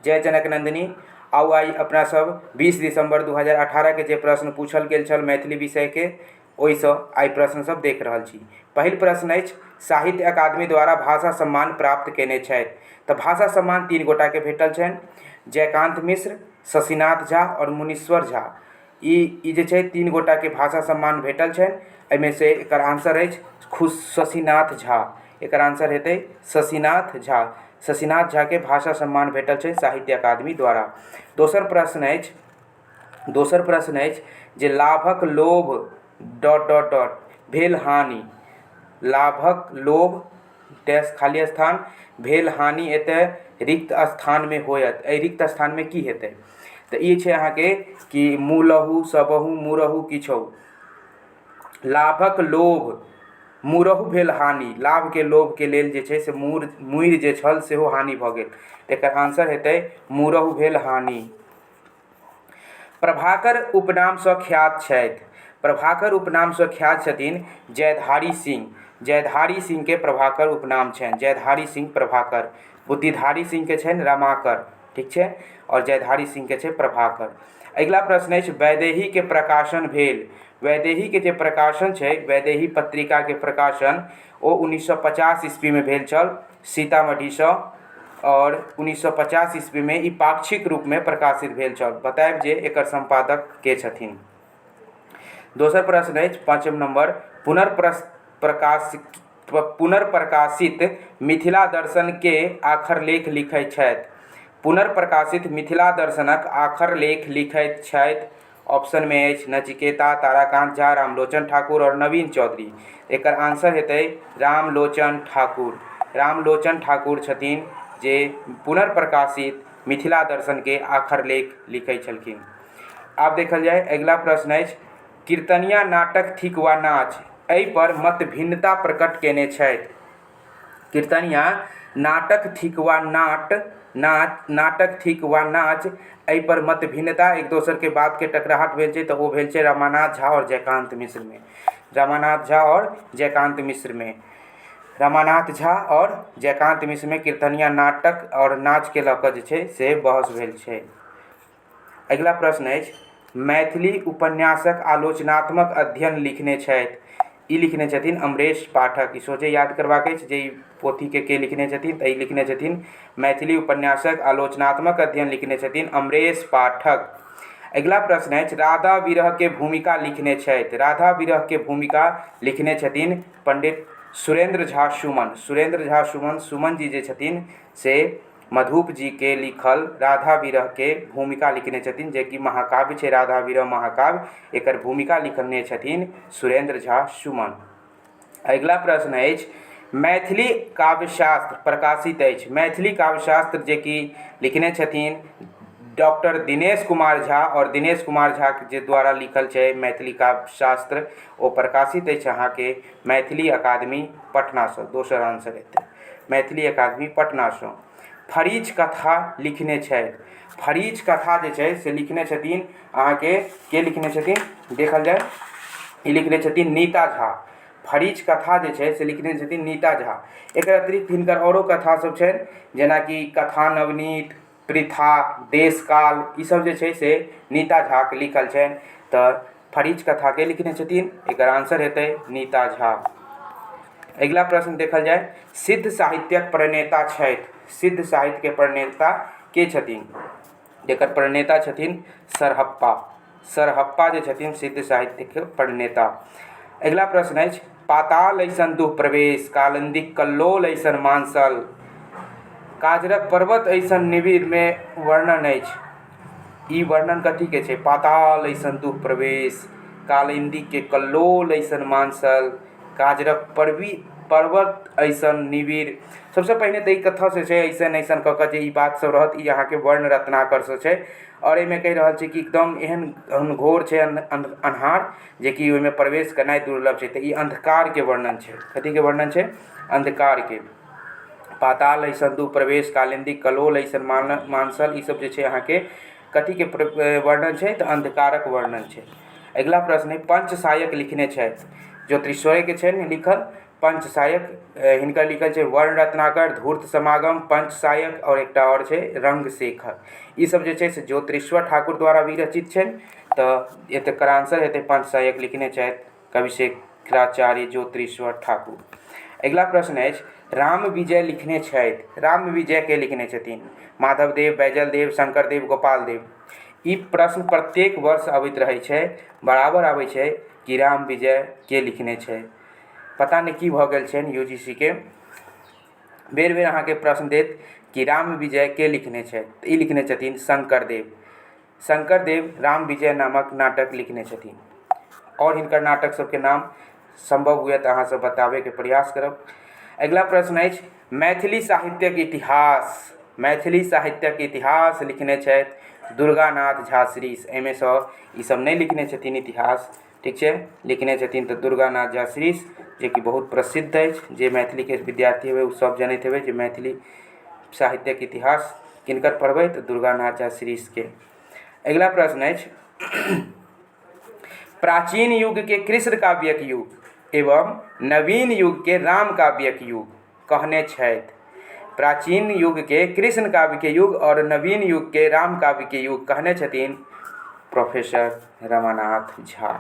जय जनक नंदिनी। आउ आई अपना सब 20 दिसंबर 2018 के जे प्रश्न पूछल गेल छल मैथिली विषय के ओहिसँ आई प्रश्न सब देख रहल छी। पहिल प्रश्न अछि, साहित्य अकादमी द्वारा भाषा सम्मान प्राप्त केने छथि। तऽ भाषा सम्मान 3 गोटा के भेटल छनि, जयकांत मिश्र, शशिनाथ झा और मुनीश्वर झा। ई जे छै 3 गोटा के भाषा सम्मान भेटल छनि। एहिमे से एकर आंसर अछि खुद शशिनाथ झा। एकर आंसर हेतै शशिनाथ झा। शशिनाथ झा के भाषा सम्मान भेटल छै साहित्य अकादमी द्वारा। दोसर प्रश्न अछि जे लाभक लोभ ... भेल हानि। लाभक लोभ डैश खाली स्थान भेल हानि एतय रिक्त स्थान में होयत। एहि रिक्त स्थान में की हेतै? तऽ ई छै अहाँके कि मूलहु, सबहु, मुरहु, किछो। लाभक लोभ, मुरहु भेल हानि। लाभ के लोभ के लेल जे छै से मुरि जे छल सेहो हानि भऽ गेल। एकर आंसर हेतै मुरहु भेल हानि। प्रभाकर उपनाम सँ ख्यात छथि। प्रभाकर उपनाम सँ ख्यात छथिन जयधारी सिंह। जयधारी सिंह के प्रभाकर उपनाम छनि। जयधारी सिंह प्रभाकर। बुद्धिधारी सिंह के छनि रमाकर। ठीक छै, और जयधारी सिंह के छै प्रभाकर। अगिला प्रश्न अछि, वैदेही के प्रकाशन भेल। वैदेही के जे प्रकाशन छै, वैदेही पत्रिका के प्रकाशन ओ 1950 ईस्वी में भेल छल सीतामढ़ी सँ। और 1950 ईस्वी में ई पाक्षिक रूप में प्रकाशित भेल छल। बतायब जे एकर संपादक के छथिन। दोसर प्रश्न अछि 5म नंबर, पुनर्प्रकाशित मिथिला दर्शन के आखर लेख लिखैत छथि। पुनर्प्रकाशित मिथिला दर्शनक आखर लेख लिखैत छथि। ऑप्शन में अछि नचिकेता, ताराकांत झा, रामलोचन ठाकुर और नवीन चौधरी। एकर आंसर हेतै रामलोचन ठाकुर। रामलोचन ठाकुर छथिन जे पुनर्प्रकाशित मिथिला दर्शन के आखर लेख लिखै छलखिन। आब देखल जाय अगिला प्रश्न अछि, कीर्तनिया नाटक थिक वा नाच? एहि पर मत भिन्नता प्रकट केने छथि। कीर्तनिया नाटक थिक वा नाटक थिक वा नाच, एहि पर मत भिन्नता एक दोसर के बात के टकराहट भेल छै। तऽ ओ भेल छै रामानाथ झा और जयकांत मिश्र में। रामानाथ झा और जयकांत मिश्र में। रामानाथ झा और जयकांत मिश्र में कीर्तनिया नाटक और नाच के लऽ कऽ जे छै से बहस भेल छै। अगिला प्रश्न अछि, मैथिली उपन्यासक आलोचनात्मक अध्ययन लिखने छथि। ई लिखने छथिन अमरेश पाठक। ई सोझे याद करबाक अछि जे ई पोथी के लिखने छथिन। तऽ ई लिखने छथिन मैथिली उपन्यासक आलोचनात्मक अध्ययन लिखने छथिन अमरेश पाठक। अगिला प्रश्न अछि, राधा विरह के भूमिका लिखने छथि। राधा विरह के भूमिका लिखने छथिन पंडित सुरेंद्र झा सुमन। सुरेंद्र झा सुमन, सुमन जी जे छथिन से मधुप जी के लिखल राधा विरह के भूमिका लिखने छथिन, जे कि महाकाव्य छै राधा विरह महाकाव्य। एकर भूमिका लिखने छथिन सुरेंद्र झा सुमन। अगिला प्रश्न अछि, मैथिली काव्यशास्त्र प्रकाशित अछि। मैथिली काव्यशास्त्र जे कि लिखने छथिन डॉक्टर दिनेश कुमार झा, और दिनेश कुमार झा के जे द्वारा लिखल छै मैथिली काव्यशास्त्र, ओ प्रकाशित अछि अहाँके मैथिली अकादमी पटना सँ। दोसर आंसर हेतै मैथिली अकादमी पटना सँ। फरीच कथा लिखने छथि। फरीच कथा जे छै से लिखने छथिन अहाँके के लिखने छथिन देखल जाय, ई लिखने छथिन नीता झा। फरीच कथा जे छै से लिखने छथिन नीता झा। एकर अतिरिक्त हिनकर औरो कथा सब छनि, जेनाकि कथा नवनीत, पृथा, देशकाल, ई सब जे छै से नीता झा के लिखल छनि। तऽ फरीच कथा के लिखने छथिन। एकर आंसर हेतै नीता झा। अगिला प्रश्न देखल जाय, सिद्ध साहित्यक प्रणेता छथि। सिद्ध साहित्य के प्रणेता के छथिन? एकर प्रणेता छथिन सरहप्पा। सरहप्पा जे छथिन सिद्ध साहित्य के प्रणेता। अगिला प्रश्न अछि, पाताल ऐसन दुह प्रवेश, कालिंदी कल्लोल ऐसन मानसल, काजरक पर्वत ऐसन निबिड़ में वर्णन अछि। ई वर्णन कथी के छै? पाताल ऐसन दुह प्रवेश, कालिंदी के कल्लोल ऐसन मानसल, काजरक पर्वत ऐसन निबिड़। सबसे पहिने तऽ ई कथा से छै ऐसन ऐसन कऽ कऽ जे ई बात सब रहत, ई अहाँके वर्ण रत्नाकर से छै। और एहिमे कहि रहल छै कि एकदम एहन घोर छै अन्हार, जे कि ओहिमे प्रवेश करनाइ दुर्लभ छै। तऽ ई अंधकार के वर्णन छै। कथी के वर्णन छै? अंधकार के। पाताल ऐसन दुह प्रवेश, कालिंदी कल्लोल ऐसन मानसल, ई सब जे छै अहाँके कथी के वर्णन छै? तऽ अंधकारक वर्णन छै। अगिला प्रश्न है, पंचसायक लिखने छथि। ज्योतिषोय के छै लिखल पंचसायक हिनकर लिखल छै वर्ण रत्नाकर, धूर्त समागम, पंचसायक और एकटा और छै रंग शेखर। ई सब जे छै से ज्योतिश्वर ठाकुर द्वारा विरचित छै। तऽ एकर आंसर हेतै पंचसायक, लिखने छथि कविशेखराचार्य ज्योतिश्वर ठाकुर। अगिला प्रश्न अछि राम विजय लिखने छथि। राम विजय के लिखने छथिन? माधवदेव, बैजलदेव, शंकरदेव, गोपालदेव। ई प्रश्न प्रत्येक वर्ष अबैत रहै छै, बराबर आबै छै कि राम विजय के लिखने छै। पता नहीं की भऽ गेल छनि यूजीसी के, बेर बेर अहाँके प्रश्न देत कि राम विजय के लिखने छै। ई लिखने छथिन शंकरदेव। शंकरदेव राम विजय नामक नाटक लिखने छथिन। और हिनकर नाटक सबके नाम संभव हुए तो अहाँ सब बताबे के प्रयास करब। अगला प्रश्न अछि मैथिली साहित्यक इतिहास। मैथिली साहित्यक इतिहास लिखने छथि दुर्गानाथ झा श्रीश। एहिमे सँ ई सब नहीं लिखने छथिन इतिहास, ठीक छै, लिखने छथिन तऽ दुर्गानाथ झा श्रीश, जे कि बहुत प्रसिद्ध अछि। जे मैथिली के विद्यार्थी हेबै ओ सब जानैत हेबै जे मैथिली साहित्यक इतिहास किनकर पढ़बै तऽ दुर्गानाथ झा श्रीश के। अगला प्रश्न अछि प्राचीन युग के कृष्ण काव्यक युग एवं नवीन युग के राम काव्यक युग कहने छथि। प्राचीन युग के कृष्ण काव्य के युग और नवीन युग के राम काव्य के युग कहने छथिन प्रोफेसर रमानाथ झा।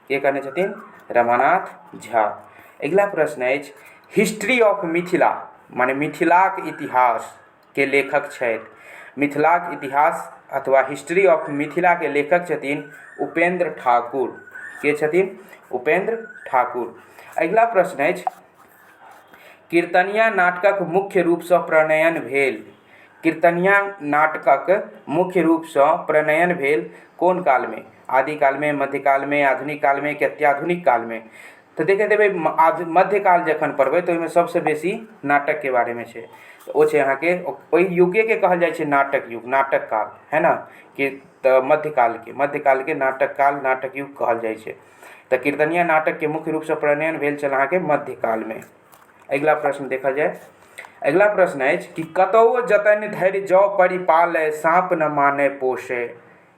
के कहने छथिन? रमानाथ झा। अगला प्रश्न अछि हिस्ट्री ऑफ मिथिला माने मिथिलाक इतिहास के लेखक छथि। मिथिलाक इतिहास अथवा हिस्ट्री ऑफ मिथिला के लेखक छथिन उपेंद्र ठाकुर। के छथिन? उपेंद्र ठाकुर। अगला प्रश्न अछि कीर्तनिया नाटकक मुख्य रूप सँ प्रणयन भेल। कीर्तनिया नाटकक मुख्य रूप सँ प्रणयन भेल कोन काल में? आदिकाल में, मध्यकाल में, आधुनिक काल में कि अत्याधुनिक काल में? तो देखे देबै मध्यकाल जखन पढ़बै तो ओहिमे सबसे बेसी नाटक के बारे में छै। तो ओ छै अहाँके ओहि युगे के कहल जाइ छै नाटक युग, नाटक काल, है ना, कि मध्यकाल के नाटक काल, नाटक युग कहल जाइ छै। तो कीर्तनिया नाटक के मुख्य रूप से प्रणयन भेल छल अहाँके मध्यकाल में। अगला प्रश्न देखल जाए। अगला प्रश्न अछि कि कतौ जतन धरि जौ परिपालय साँप न माने पोषे।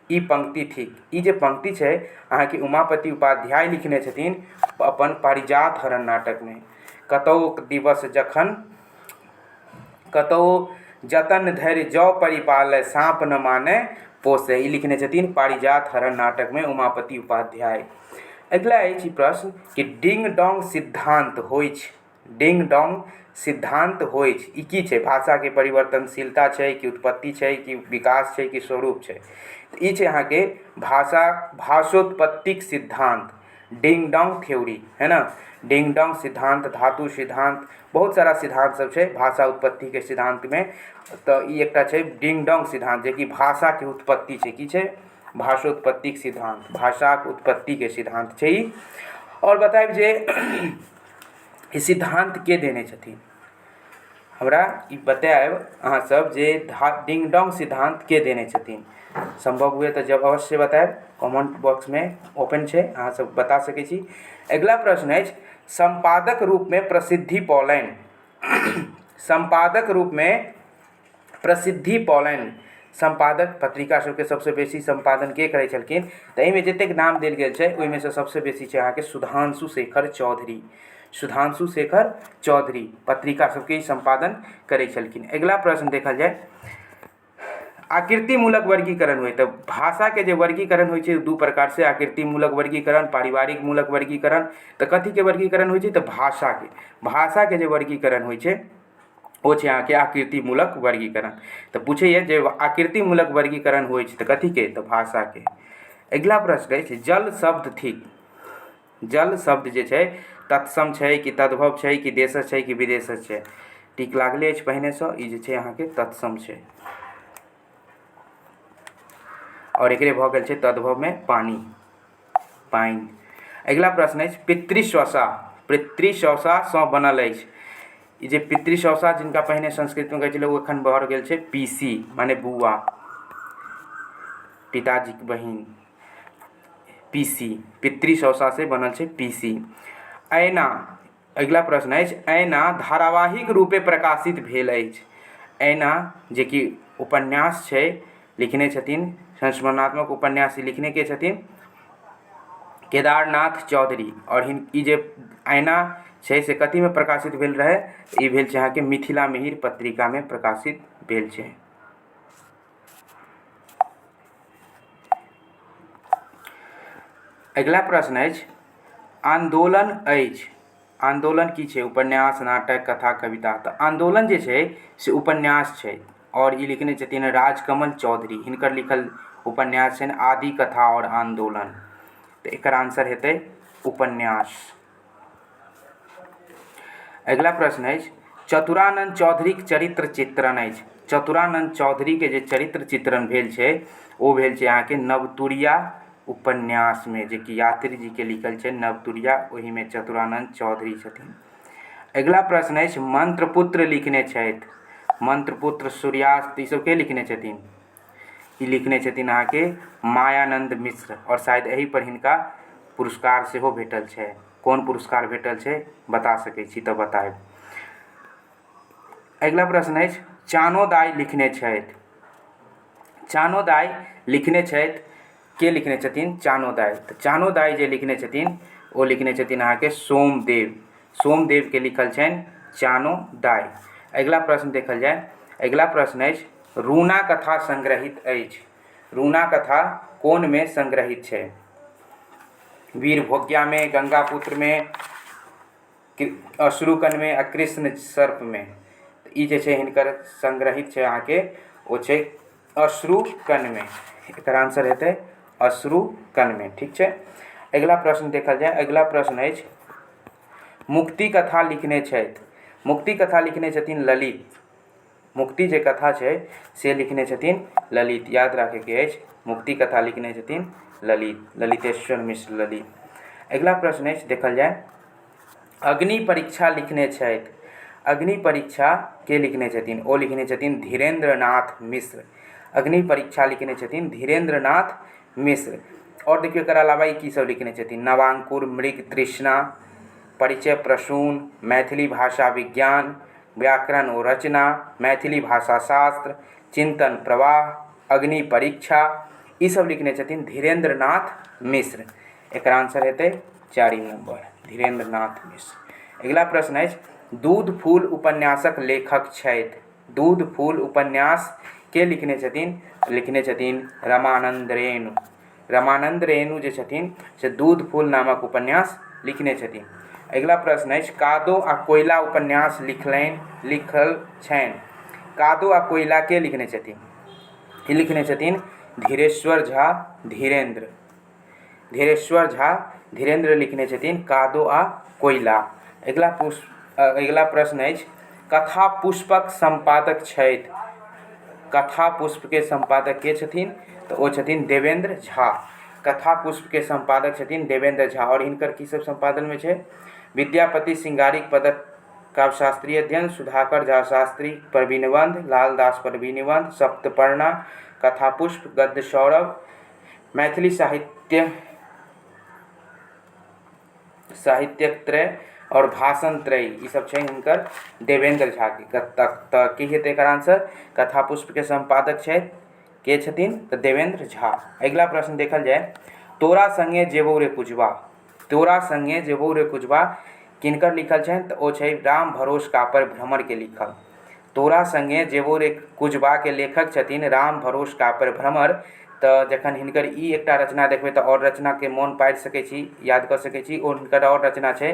ई पंक्ति थिक। ई जे पंक्ति छै अहाँके उमापति उपाध्याय लिखने छथिन अपन पारिजात हरण नाटक में। कतौ दिवस जखन कतौ जतन धरि जौ परिपालय साँप न माने पोषे। ई लिखने छथिन पारिजात हरण नाटक में उमापति उपाध्याय। अगला अछि प्रश्न कि डिंग डोंग सिद्धांत होइ छै। डिंग डोंग सिद्धांत होइ छै ई की छै? भाषा के परिवर्तनशीलता छै कि उत्पत्ति छै कि विकास छै कि स्वरूप छै? तऽ ई छै अहाँके भाषोत्पत्तिक सिद्धांत, डिंग डोंग थ्योरी, है ना। डिंग डोंग सिद्धांत, धातु सिद्धांत, बहुत सारा सिद्धांत सब छै भाषा उत्पत्ति के सिद्धांत में। तो ई एकटा छै डिंग डोंग सिद्धांत जे कि भाषा के उत्पत्ति छै। की छै? भाषोत्पत्तिक सिद्धांत, भाषाक उत्पत्ति के सिद्धांत छै ई। और बताएब जे ई सिद्धांत के देने छथिन? हमरा ई बताएब अहाँ सब जे डिंग डोंग सिद्धांत के देने छथिन। संभव हुए तो जब अवश्य बताएब, कमेंट बॉक्स में ओपन छै, अहाँ सब बता सकै छी। अगला प्रश्न अछि संपादक रूप में प्रसिद्धि पौलनि। संपादक रूप में प्रसिद्धि पौलनि। संपादक पत्रिका सबके सबसे बेसी संपादन के करै छलखिन? तऽ एहिमे जतेक नाम देल गेल छै ओहिमे से सबसे बेसी छै अहाँके सुधांशु शेखर चौधरी। सुधांशु शेखर चौधरी पत्रिका सबके संपादन करै छलखिन। अगला प्रश्न देखल जाए आकृतिमूलक वर्गीकरण होइ। तो भाषा के जे वर्गीकरण होइ छै दू प्रकार से, आकृतिमूलक वर्गीकरण, पारिवारिक मूलक वर्गीकरण। तो कथी के वर्गीकरण होइ छै? तो भाषा के जे वर्गीकरण होइ छै वो छै अहाँके आकृतिमूलक वर्गीकरण। तो पूछैए जे आकृतिमूलक वर्गीकरण होइ छै तो कथी के? तो भाषा के। अगला प्रश्न अछि जल शब्द थिक। जल शब्द जे छै तत्सम छै कि तद्भव छै कि देशज छै कि विदेशज छै? टिक लागले अछि पहिने सँ। ई जे छै अहाँके तत्सम छै और एकरे भऽ गेल छै तद्भव में पानी, पानि। अगला प्रश्न अछि पितृस्वसा। पितृस्वसा सँ बनल अछि। ई जे पितृस्वसा जिनका पहिने संस्कृत में कहै छलै ओ एखन भऽ गेल छै पीसी माने बुआ, पिताजी के बहिन। पीसी, पितृस्वसा से बनल छै पीसी। ऐना। अगला प्रश्न अछि ऐना धारावाहिक रूपे प्रकाशित भेल अछि। ऐना जे कि उपन्यास छै लिखने छथिन, संस्मरणात्मक उपन्यास लिखने के छथिन केदारनाथ चौधरी। और ई जे ऐना छै से कथी में प्रकाशित भेल रहे, ई भेल छै अहाँके मिथिला मिहिर पत्रिका में प्रकाशित भेल छै। अगिला प्रश्न अछि आंदोलन अछि। आंदोलन की छै? उपन्यास, नाटक, कथा, कविता। तो आंदोलन जे छै से उपन्यास छै और ई लिखने छथिन राजकमल चौधरी। हिनकर लिखल उपन्यास छनि आदि कथा और आंदोलन। तो एकर आंसर हेतै उपन्यास। अगिला प्रश्न अछि चतुरानंद चौधरीक चरित्र चित्रण अछि। चतुरानंद चौधरी के जे चरित्र चित्रण भेल छै ओ भेल छै अहाँके नवतुरिया उपन्यास में, जे कि यात्री जी के लिखल छै नवतुरिया, ओही में चतुरानंद चौधरी छथिन। अगिला प्रश्न अछि मंत्रपुत्र लिखने छथि। मंत्रपुत्र, सूर्यास्त, ई सब के लिखने छथिन? ई लिखने छथिन अहाँके मायानंद मिश्र और शायद एही पर हिनका पुरस्कार सेहो भेटल छै। कोन पुरस्कार भेटल छै बता सकै छी तऽ बताएब। अगिला प्रश्न अछि चानोदाय लिखने छथि। चानोदाय लिखने छथि, के लिखने छथिन चानोदाय? तो चानोदाय जे लिखने छथिन ओ लिखने छथिन अहाँके सोमदेव। सोमदेव के लिखल छनि चानोदाय। अगिला प्रश्न देखल जाय। अगिला प्रश्न अछि रूना कथा संग्रहित अछि। रूना कथा कोन में संग्रहित छै? वीरभोग्या में, गंगापुत्र में, अश्रुकण में आ कृष्ण सर्प में। ई जे छै हिनकर संग्रहित छै अहाँके ओ छै अश्रुकण में। एकर आंसर हेतै अश्रुकण में। ठीक छै। अगिला प्रश्न देखल जाय। अगिला प्रश्न अछि मुक्ति कथा लिखने छथि। मुक्ति कथा लिखने छथिन ललित। मुक्ति जे कथा छै से लिखने छथिन ललित। याद राखे के अछि मुक्ति कथा लिखने छथिन ललित, ललितेश्वर मिश्र ललित। अगिला प्रश्न अछि देखल जाय अग्नि परीक्षा लिखने छथि। अग्नि परीक्षा के लिखने छथिन? ओ लिखने छथिन धीरेन्द्रनाथ मिश्र। अग्नि परीक्षा लिखने छथिन धीरेन्द्रनाथ मिश्र। और देखिए एकर अलावा ई की सब लिखने छथिन? नवांकुर, मृग तृष्णा, परिचय प्रसून, मैथिली भाषा विज्ञान, व्याकरण और रचना, मैथिली भाषा शास्त्र, चिंतन प्रवाह, अग्नि परीक्षा, ई सब लिखने छथिन धीरेन्द्रनाथ मिश्र। एकर आंसर हेतै 4 नंबर धीरेन्द्रनाथ मिश्र। अगिला प्रश्न अछि दूध फूल उपन्यासक लेखक छथि। दूध फूल उपन्यास के लिखने छथिन? लिखने छथिन रमानंद रेणु। रमानंद रेणु जे छथिन से दूध फूल नामक उपन्यास लिखने छथिन। अगिला प्रश्न अछि कादो आ कोयला उपन्यास लिखल छनि। कादो आ कोयला के लिखने छथिन? ई लिखने छथिन धीरेश्वर झा धीरेन्द्र। धीरेश्वर झा धीरेन्द्र लिखने छथिन कादो आ कोयला। अगिला प्रश्न अछि कथा पुष्पक संपादक छथि। कथा पुष्प के संपादक के छथिन? तो ओ छथिन देवेंद्र झा। कथा पुष्प के संपादक छथिन देवेंद्र झा। और हिनकर की सब संपादन में छै? विद्यापति सिंगारिक पदक काव्य शास्त्रीय अध्ययन, सुधाकर झा शास्त्री पर निबंध, लालदास पर निबंध, सप्तपर्णा, कथा पुष्प, गद्य सौरभ, मैथिली साहित्यत्रय और भाषण त्रय, ई सब छै हिनकर देवेंद्र झा के। तऽ की हेतै एकर आंसर? कथा पुष्प के संपादक छै के छथिन? तऽ देवेंद्र झा। अगिला प्रश्न देखल जाय तोरा संगे जेबौ रे कुजबा। तोरा संगे जेबौ रे कुजबा किनकर लिखल छनि? तऽ ओ छै राम भरोस कापर भ्रमर के लिखल। तोरा संगे जेबौ रे कुजबा के लेखक छथिन राम भरोस कापर भ्रमर। तऽ जखन हिनकर ई एकटा रचना देखबै तऽ और रचना के मोन पाड़ि सकै छी, याद कऽ सकै छी। ओ हिनकर और रचना छै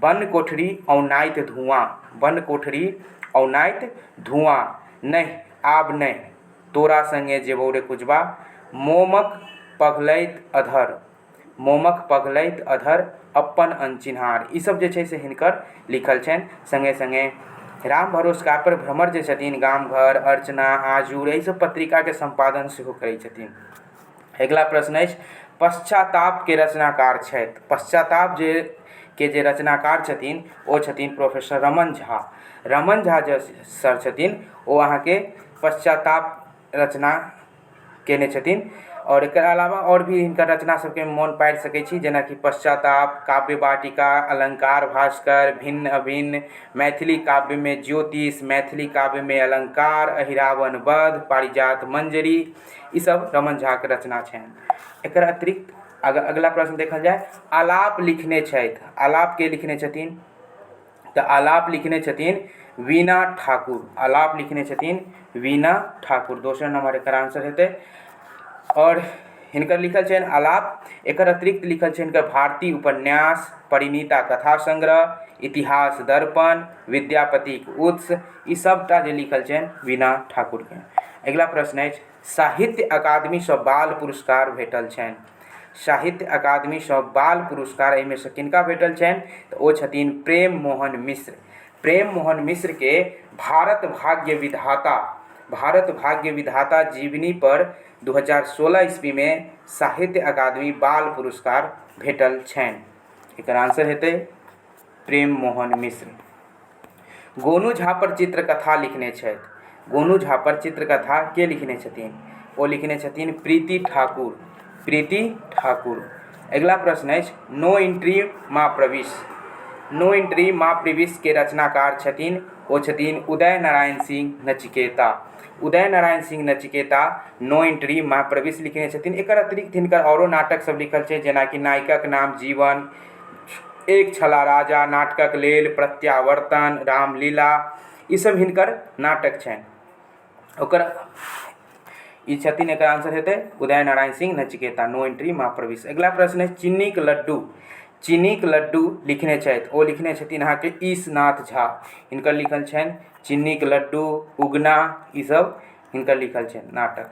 बन कोठरी औनाइत धुआं। बन कोठरी औनाइत धुआं, नहीं आब नहीं, तोरा संगे जेबौ रे कुजबा, मोमक पघलैत अधर, मोमक पघलैत अधर, अपन अनचिन्हार, ई सब जे छै से हिनकर लिखल छनि। संगे संगे राम भरोस कापर भ्रमर जे छथिन गाम घर, अर्चना, आजूर, एहि सब पत्रिका के संपादन सेहो करै छथिन। अगिला प्रश्न अछि पश्चाताप के रचनाकार छथि। पश्चाताप के जे रचनाकार छथिन ओ छथिन प्रोफेसर रमन झा। रमन झा जे सर छथिन ओ अहाँके पश्चाताप रचना केने छथिन। और एकर अलावा और भी हिनकर रचना सबके मोन पाड़ि सकै छी, जेना कि पश्चाताप, काव्य वाटिका, अलंकार भास्कर, भिन्न अभिन्न, मैथिली काव्य में ज्योतिष, मैथिली काव्य में अलंकार, अहिरावण वध, पारिजात मंजरी, ई सब रमन झा के रचना छनि। एकर अतिरिक्त अगला प्रश्न देखल जाय आलाप लिखने छथि। आलाप के लिखने छथिन? तऽ आलाप लिखने छथिन वीणा ठाकुर। आलाप लिखने छथिन वीणा ठाकुर। दोसर नंबर एकर आंसर हेतै। और हिनकर लिखल छनि आलाप। एकर अतिरिक्त लिखल छै हिनकर भारतीय उपन्यास, परिणीता कथा संग्रह, इतिहास दर्पण, विद्यापतिक उत्स, ई सबटा जे लिखल छनि वीणा ठाकुरके। अगिला प्रश्न अछि साहित्य अकादमीसँ बाल पुरस्कार भेटल छनि। साहित्य अकादमीसँ बाल पुरस्कार एहिमे सँ किनका भेटल छनि तऽ ओ छथिन प्रेम मोहन मिश्र। प्रेम मोहन मिश्रके भारत भाग्य विधाता जीवनी पर 2016 ईस्वी में साहित्य अकादमी बाल पुरस्कार भेटल छनि। एकर आंसर हेतै प्रेम मोहन मिश्र। गोनू झा पर चित्रकथा लिखने छथि। गोनू झा पर चित्रकथा के लिखने छथिन? ओ लिखने छथिन प्रीति ठाकुर। प्रीति ठाकुर। अगिला प्रश्न अछि नो एंट्री माँ प्रविश। नो एंट्री माँ प्रविश के रचनाकार छथिन ओ छथिन उदय नारायण सिंह नचिकेता। उदय नारायण सिंह नचिकेता नो एंट्री माँ प्रविश लिखने छथिन। एकर अतिरिक्त हिनकर औरो नाटक सब लिखल छै जेनाकि नायकक नाम जीवन, एक छला राजा, नाटकक लेल, प्रत्यावर्तन, रामलीला, ई सब हिनकर नाटक छनि। ओकर ई छथिन। एकर आंसर हेतै उदय नारायण सिंह नचिकेता नो एंट्री माँ प्रविश। अगिला प्रश्न है चीनीक लड्डू। चीनीक लड्डू लिखने छथि ओ लिखने छथिन अहाँके ईशनाथ झा। हिनकर लिखल छनि चीनीक लड्डू, उगना, ई सब हिनकर लिखल छनि नाटक।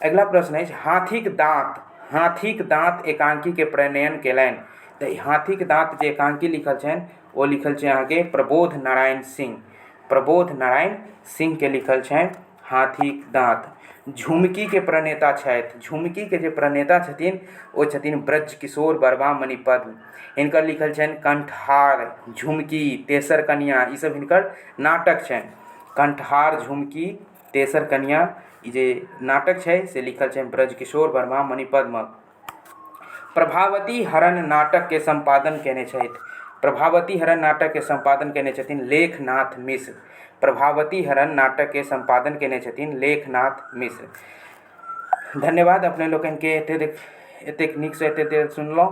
अगिला प्रश्न है हाथीक दाँत। हाथीक दाँत एकांकी के प्रणयन केलनि तऽ हाथीक दाँत जे एकांकी लिखल छनि ओ लिखल छै अहाँके प्रबोध नारायण सिंह। प्रबोध नारायण सिंह के लिखल छनि हाथीक दाँत। झुमकी के प्रणेता छथि। झुमकी के जे प्रणेता छथिन ओ छथिन ब्रजकिशोर वर्मा मणिपद्म। हिनकर लिखल छनि कंठहार, झुमकी, तेसर कन्या, ई सब हिनकर नाटक छनि। कंठहार, झुमकी, तेसर कन्या, ई जे नाटक छै से लिखल छनि ब्रजकिशोर वर्मा मणिपद्मक। प्रभावती हरण नाटक के संपादन केने छथि। प्रभावती हरण नाटक के संपादन केने छथिन लेखनाथ मिश्र। प्रभावती हरण नाटक के संपादन केने छथिन लेखनाथ मिश्र। धन्यवाद अपने लोकनि के एतेक नीकसँ एतेक देर सुनलहुँ।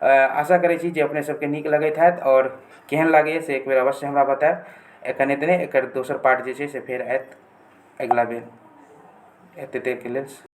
आशा करै छी जे अपने सबके नीक लगैत हैत और केहन लागैए से एक बेर अवश्य हमरा बताएब। एखन एतने, एकर दोसर पार्ट जे छै से फेर आयत अगिला बेर। एतेक देरके लेल